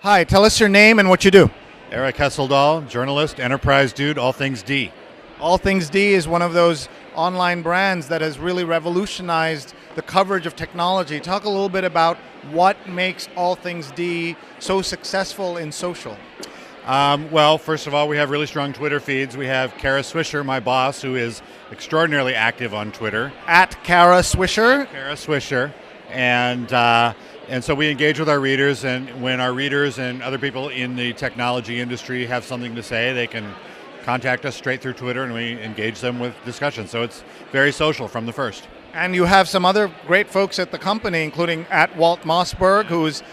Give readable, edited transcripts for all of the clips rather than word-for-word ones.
Hi, tell us your name and what you do. Arik Hesseldahl, journalist, enterprise dude, all things D. All Things D is one of those online brands that has really revolutionized the coverage of technology. Talk a little bit about what makes All Things D so successful in social. Well, first of all, we have really strong Twitter feeds. We have Kara Swisher, my boss, who is extraordinarily active on Twitter. At Kara Swisher. Kara Swisher. And so we engage with our readers, and when our readers and other people in the technology industry have something to say, they can contact us straight through Twitter, and we engage them with discussion. So it's very social from the first. And you have some other great folks at the company, including at Walt Mossberg, who's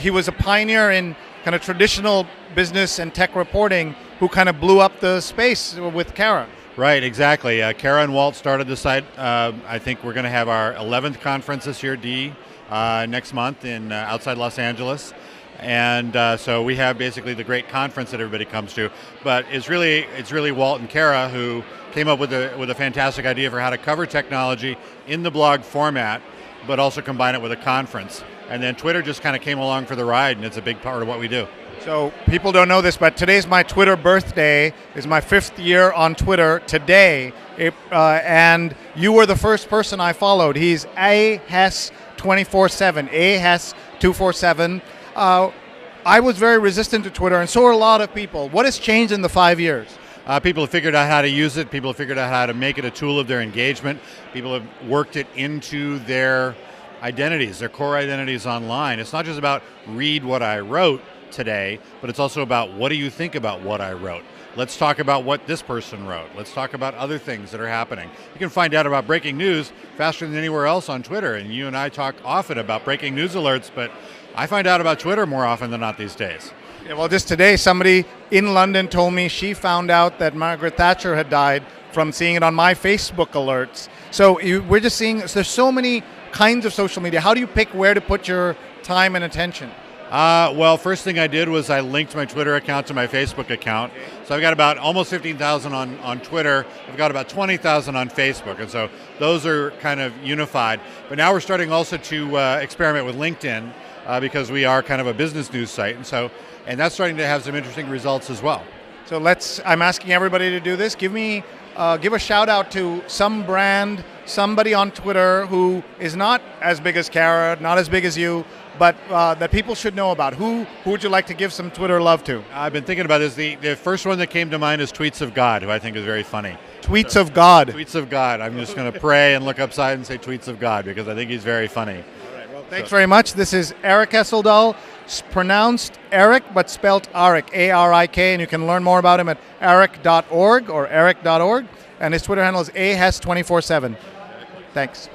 he was a pioneer in kind of traditional business and tech reporting, who kind of blew up the space with Kara. Right, exactly. Kara and Walt started the site. I think we're going to have our 11th conference this year, D, next month in outside Los Angeles. And so we have basically the great conference that everybody comes to. But it's really Walt and Kara who came up with a fantastic idea for how to cover technology in the blog format, but also combine it with a conference. And then Twitter just kind of came along for the ride, and it's a big part of what we do. So people don't know this, but today's my Twitter birthday. It's my 5th year on Twitter today. And you were the first person I followed. He's AHES247, AHES247. I was very resistant to Twitter, and so are a lot of people. What has changed in the 5 years? People have figured out how to use it. People have figured out how to make it a tool of their engagement. People have worked it into their identities, their core identities online. It's not just about read what I wrote today, but it's also about what do you think about what I wrote. Let's talk about what this person wrote. Let's talk about other things that are happening. You can find out about breaking news faster than anywhere else on Twitter, and you and I talk often about breaking news alerts, but I find out about Twitter more often than not these days. Yeah, well, just today, somebody in London told me she found out that Margaret Thatcher had died from seeing it on my Facebook alerts. So we're just seeing, there's so many kinds of social media. How do you pick where to put your time and attention? Well, first thing I did was I linked my Twitter account to my Facebook account. So I've got about almost 15,000 on Twitter. I've got about 20,000 on Facebook. And so those are kind of unified. But now we're starting also to experiment with LinkedIn because we are kind of a business news site. And that's starting to have some interesting results as well. So I'm asking everybody to do this. Give a shout out to some brand, somebody on Twitter who is not as big as Kara, not as big as you, but that people should know about. Who would you like to give some Twitter love to? I've been thinking about this. The first one that came to mind is Tweets of God, who I think is very funny. Tweets of God. Tweets of God. I'm just going to pray and look upside and say Tweets of God because I think he's very funny. All right, well, thanks very much. This is Arik Hesseldahl. It's pronounced Eric, but spelt Arik, A-R-I-K, and you can learn more about him at arik.org or eric.org, and his Twitter handle is AHES247. Thanks.